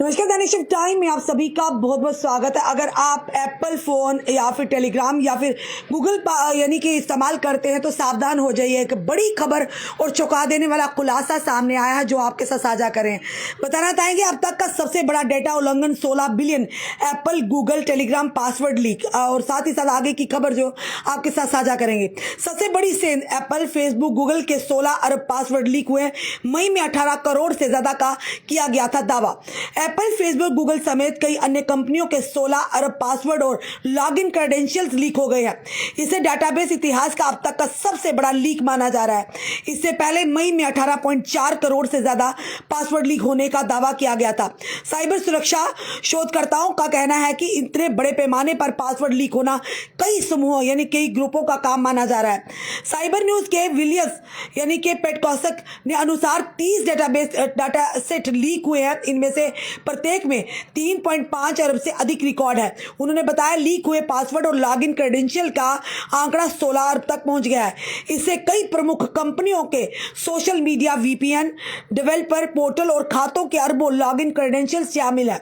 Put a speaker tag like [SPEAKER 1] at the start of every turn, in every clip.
[SPEAKER 1] नमस्कार दैनिक shift time में आप सभी का बहुत बहुत स्वागत है। अगर आप एप्पल फ़ोन या फिर टेलीग्राम या फिर गूगल यानी कि इस्तेमाल करते हैं तो सावधान हो जाइए। एक बड़ी खबर और चौंका देने वाला खुलासा सामने आया है जो आपके साथ साझा करें। बताना चाहेंगे अब तक का सबसे बड़ा डेटा उल्लंघन 16 billion Apple Google Telegram password leak, और साथ ही साथ आगे की खबर जो आपके साथ साझा करेंगे। सबसे बड़ी सेंध एप्पल फेसबुक गूगल के 16 अरब पासवर्ड लीक हुए। मई में 18 करोड़ से ज्यादा का किया गया था दावा। एप्पल फेसबुक गूगल समेत कई अन्य कंपनियों के 16 अरब पासवर्ड और लॉगिन क्रेडेंशियल्स लीक हो गए हैं। इसे डेटाबेस इतिहास का अब तक का सबसे बड़ा लीक माना जा रहा है। इससे पहले मई में 18.4 करोड़ से ज्यादा पासवर्ड लीक होने का दावा किया गया था। साइबर सुरक्षा शोधकर्ताओं का कहना है कि इतने बड़े पैमाने पर पासवर्ड लीक होना कई समूहों यानी कई ग्रुपों का काम माना जा रहा है। साइबर न्यूज के विलियस यानी कि पेटकॉसक ने अनुसार 30 डाटा सेट लीक हुए हैं। इनमें से प्रत्येक में 3.5 अरब से अधिक रिकॉर्ड है। उन्होंने बताया लीक हुए पासवर्ड और लॉगिन क्रेडेंशियल का आंकड़ा 16 अरब तक पहुंच गया है। इससे कई प्रमुख कंपनियों के social media, VPN, developer portal और खातों के अरबों लॉगिन क्रेडेंशियल शामिल है।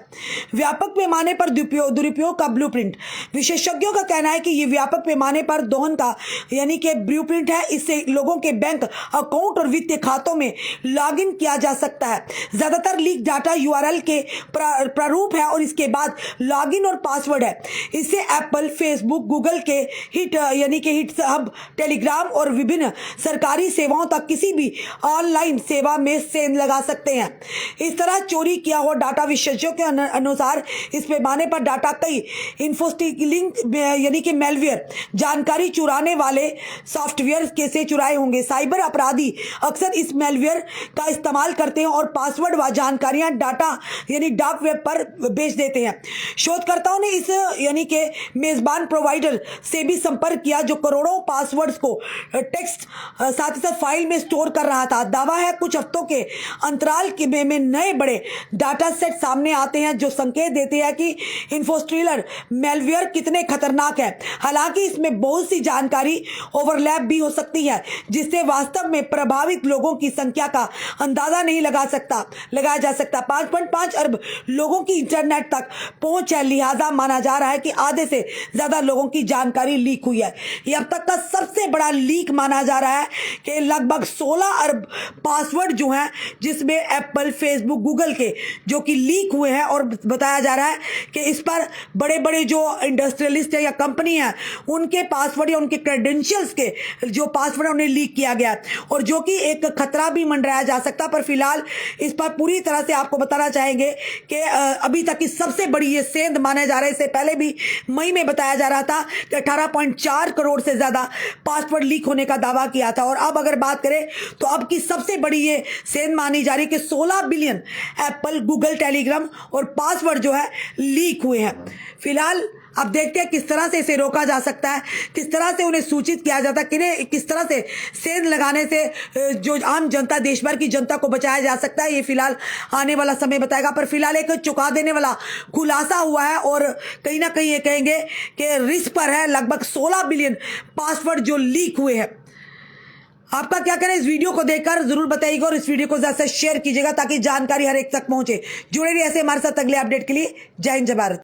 [SPEAKER 1] व्यापक पैमाने पर दुरुपयोग का ब्लूप्रिंट। विशेषज्ञों का कहना है कि यह व्यापक पैमाने पर दोहन का यानी कि ब्लूप्रिंट है। इससे लोगों के बैंक अकाउंट और वित्तीय खातों में लॉगिन किया जा सकता है। ज्यादातर लीक डाटा यूआरएल के प्रारूप है और इसके बाद लॉगिन और पासवर्ड है। इससे एप्पल, फेसबुक, गूगल के हिट यानी कि हिट हब, टेलीग्राम और विभिन्न सरकारी सेवाओं तक किसी भी ऑनलाइन सेवा में सेंध लगा सकते हैं। इस तरह चोरी किया हुआ डाटा विशेषज्ञों के अनुसार इस पैमाने पर डाटा कई इन्फोस्टिलिंग यानी कि मेलवेयर जानकारी चुराने वाले सॉफ्टवेयर से चुराए होंगे। साइबर अपराधी अक्सर इस मेलवेयर का इस्तेमाल करते हैं और पासवर्ड व जानकारियां डाटा यानी डार्क वेब पर बेच देते हैं। शोधकर्ताओं ने इस यानी कि मेजबान प्रोवाइडर से भी संपर्क किया जो करोड़ों पासवर्ड्स को टेक्स्ट साथ ही साथ फाइल में स्टोर कर रहा था। दावा है कुछ हफ्तों के अंतराल में नए बड़े डाटा सेट सामने आते हैं जो संकेत देते हैं कि इन्फोस्ट्रीलर मेलवेयर कितने खतरनाक है। हालांकि इसमें बहुत सी जानकारी ओवरलैप भी हो सकती है जिससे वास्तव में प्रभावित लोगों की संख्या का अंदाजा नहीं लगाया जा सकता। 5.5 अरब लोगों की इंटरनेट तक पहुंच है, लिहाजा माना जा रहा है कि आधे से ज्यादा लोगों की जानकारी लीक हुई है। यह अब तक का सबसे बड़ा लीक माना जा रहा है कि लगभग 16 अरब पासवर्ड जो हैं जिसमें एप्पल, फेसबुक, गूगल के जो कि लीक हुए हैं और बताया जा रहा है कि इस पर बड़े बड़े जो इंडस्ट्रियलिस्ट है या कंपनी है उनके पासवर्ड या उनके क्रेडेंशियल्स के जो पासवर्ड उन्हें लीक किया गया और जो कि एक खतरा भी मंडराया जा सकता। पर फिलहाल इस पर पूरी तरह से आपको बताना चाहेंगे कि अभी तक की सबसे बड़ी ये सेंध माने जा रहे हैं। इससे पहले भी मई में बताया जा रहा था कि 18.4 करोड़ से ज्यादा पासवर्ड लीक होने का दावा किया था और अब अगर बात करें तो अब की सबसे बड़ी ये सेंध मानी जा रही है कि 16 बिलियन एप्पल, गूगल, टेलीग्राम और पासवर्ड जो है लीक हुए हैं। फिलहाल अब देखते हैं किस तरह से इसे रोका जा सकता है, किस तरह से उन्हें सूचित किया जाता है, किस तरह से सेंध लगाने से जो आम जनता, देश भर की जनता को बचाया जा सकता है। ये फिलहाल आने वाला समय बताएगा। पर फिलहाल एक चौंका देने वाला खुलासा हुआ है और कहीं ना कहीं ये कहेंगे कि रिस्क पर है लगभग 16 बिलियन पासवर्ड जो लीक हुए हैं। आपका क्या करें इस वीडियो को देखकर जरूर बताइएगा और इस वीडियो को ज्यादा से शेयर कीजिएगा ताकि जानकारी हर एक तक पहुंचे। जुड़े रहिए ऐसे हमारे साथ अगले अपडेट के लिए। जय हिंद, जय भारत।